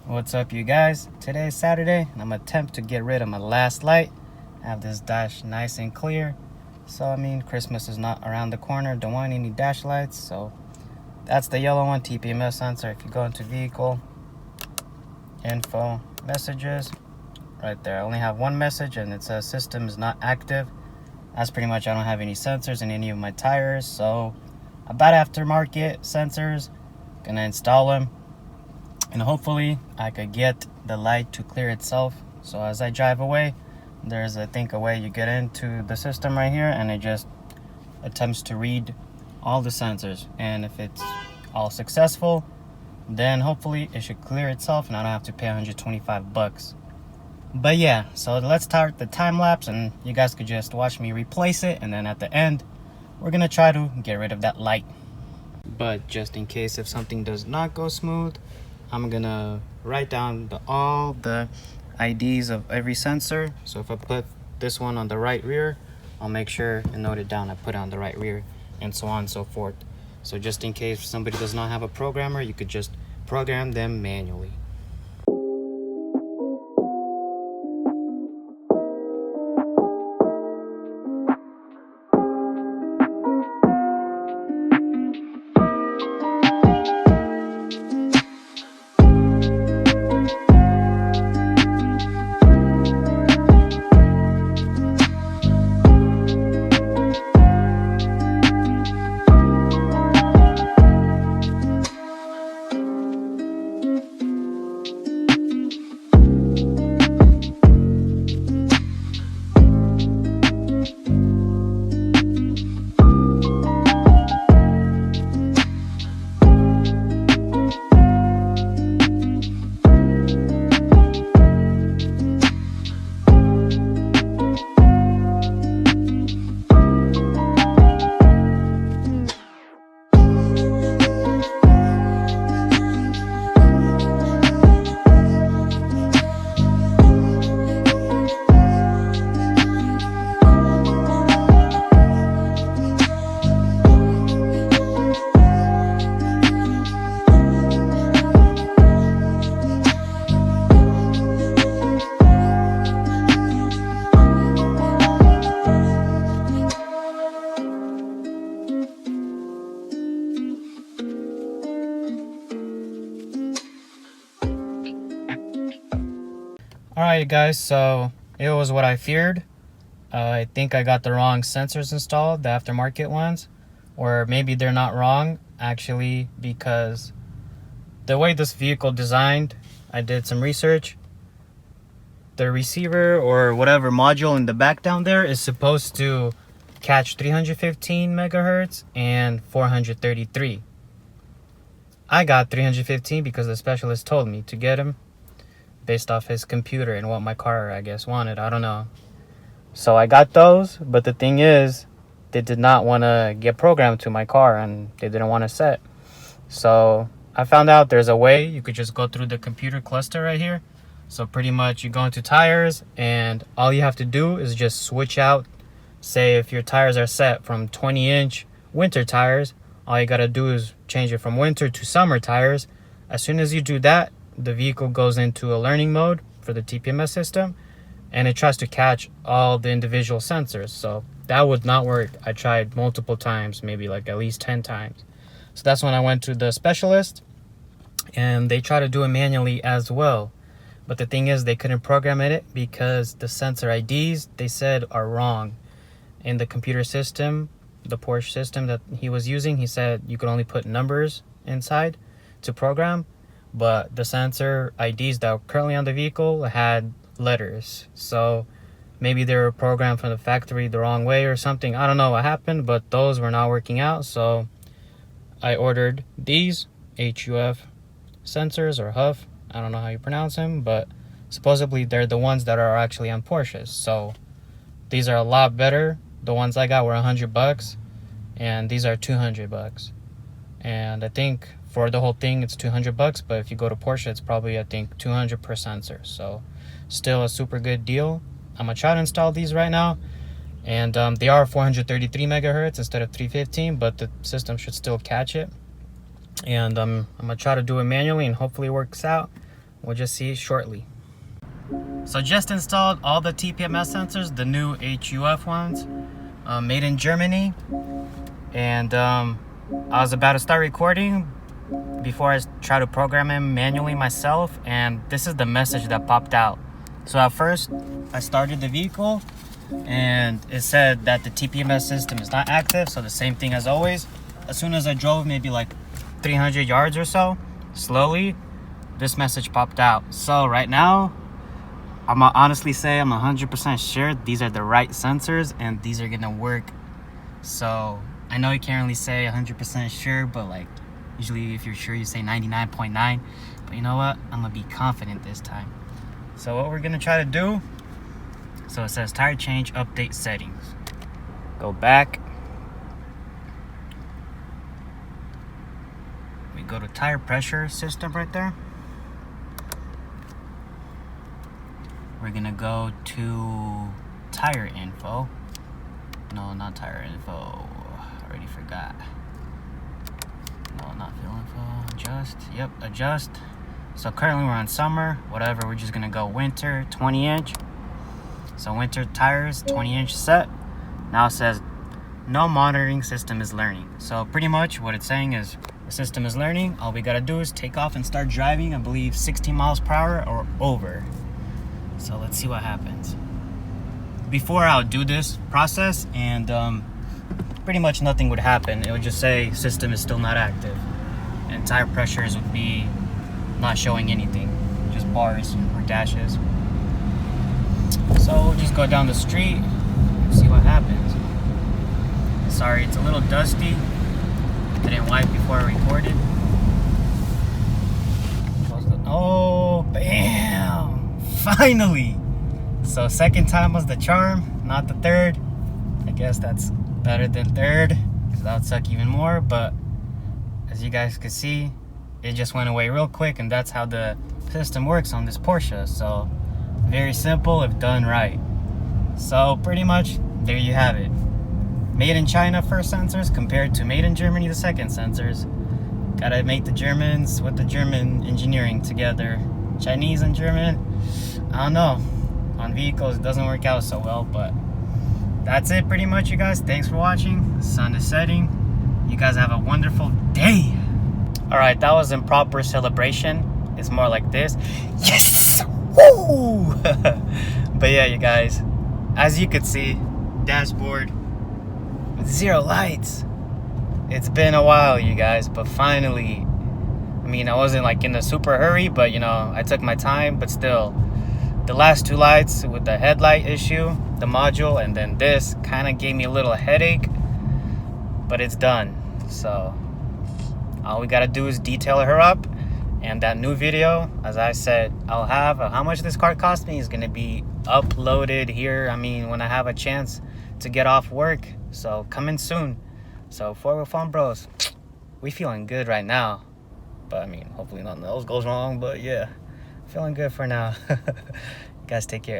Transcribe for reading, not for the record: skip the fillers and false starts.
What's up, you guys? Today is Saturday and I'm gonna attempt to get rid of my last light. I have this dash nice and clear, so I mean Christmas is not around the corner. Don't want any dash lights, so that's the yellow one, TPMS sensor. If you go into vehicle info messages, right there I only have one message and it says system is not active. That's pretty much I don't have any sensors in any of my tires, so about aftermarket sensors, gonna install them. And hopefully I could get the light to clear itself. So as I drive away, there's I think a way you get into the system right here, and it just attempts to read all the sensors. And if it's all successful, then hopefully it should clear itself and I don't have to pay $125. But yeah, so let's start the time lapse and you guys could just watch me replace it, and then at the end we're gonna try to get rid of that light. But just in case if something does not go smooth, I'm gonna write down all the IDs of every sensor. So if I put this one on the right rear, I'll make sure and note it down. I put it on the right rear, and so on and so forth. So just in case somebody does not have a programmer, you could just program them manually. Alright guys, so it was what I feared. I think I got the wrong sensors installed, the aftermarket ones. Or maybe they're not wrong, actually, because the way this vehicle designed, I did some research. The receiver or whatever module in the back down there is supposed to catch 315 megahertz and 433. I got 315 because the specialist told me to get him, based off his computer and what my car, I guess, wanted. I don't know. So I got those, but the thing is, they did not want to get programmed to my car and they didn't want to set. So I found out there's a way you could just go through the computer cluster right here. So pretty much you go into tires and all you have to do is just switch out. Say if your tires are set from 20-inch winter tires, all you got to do is change it from winter to summer tires. As soon as you do that, the vehicle goes into a learning mode for the TPMS system, and it tries to catch all the individual sensors. So that would not work. I tried multiple times, maybe like at least 10 times. So that's when I went to the specialist, and they tried to do it manually as well. But the thing is, they couldn't program it because the sensor IDs, they said, are wrong. In the computer system, the Porsche system that he was using, he said you could only put numbers inside to program. But the sensor IDs that were currently on the vehicle had letters. So maybe they were programmed from the factory the wrong way or something. I don't know what happened, but those were not working out. So I ordered these HUF sensors, or HUF. I don't know how you pronounce them, but supposedly they're the ones that are actually on Porsches. So these are a lot better. The ones I got were $100 and these are $200. And I think for the whole thing it's $200, but if you go to Porsche it's probably, I think, $200 per sensor. So still a super good deal. I'm gonna try to install these right now, and they are 433 megahertz instead of 315, but the system should still catch it. And I'm gonna try to do it manually and hopefully it works out. we'll just see shortly. So just installed all the TPMS sensors, the new HUF ones, made in Germany. And I was about to start recording before I try to program them manually myself, and this is the message that popped out. So at first I started the vehicle and it said that the TPMS system is not active, so the same thing as always. As soon as I drove maybe like 300 yards or so, slowly, this message popped out. So right now, I'm gonna honestly say I'm 100% sure these are the right sensors and these are gonna work. So I know you can't really say 100% sure, but like usually if you're sure you say 99.9, but you know what, I'm gonna be confident this time. So what we're gonna try to do, so it says tire change update settings. Go back, we go to tire pressure system right there. We're gonna go to tire info. No, not tire info, already forgot. No, not fuel info, adjust, yep, adjust. So currently we're on summer, whatever, we're just gonna go winter, 20 inch. So winter tires, 20 inch set. Now it says no monitoring system is learning. So pretty much what it's saying is the system is learning. All we gotta do is take off and start driving, I believe 16 miles per hour or over. So let's see what happens. Before I would do this process and pretty much nothing would happen. It would just say system is still not active. And tire pressures would be not showing anything, just bars or dashes. So we'll just go down the street and see what happens. Sorry, it's a little dusty. Didn't wipe before I recorded. Oh, bam! Finally! So second time was the charm, not the third. I guess that's better than third, because that would suck even more. But as you guys can see, it just went away real quick, and that's how the system works on this Porsche. So very simple if done right. So pretty much there you have it. Made in China first sensors compared to made in Germany the second sensors. Gotta make the Germans with the German engineering together. Chinese and German, I don't know. On vehicles it doesn't work out so well, but that's it pretty much, you guys. Thanks for watching. Sun is setting. You guys have a wonderful day. All right, that was improper celebration. It's more like this. Yes! Woo! But yeah, you guys, as you can see, dashboard with zero lights. It's been a while, you guys, but finally, I mean, I wasn't like in a super hurry, but you know, I took my time, but still, the last two lights with the headlight issue, the module, and then this kind of gave me a little headache, but it's done. So all we gotta do is detail her up, and that new video, as I said, I'll have how much this car cost me is gonna be uploaded here. I mean, when I have a chance to get off work, so coming soon. So 4-Wheel Fun Bros, we feeling good right now, but I mean, hopefully nothing else goes wrong, but yeah, feeling good for now. You guys take care.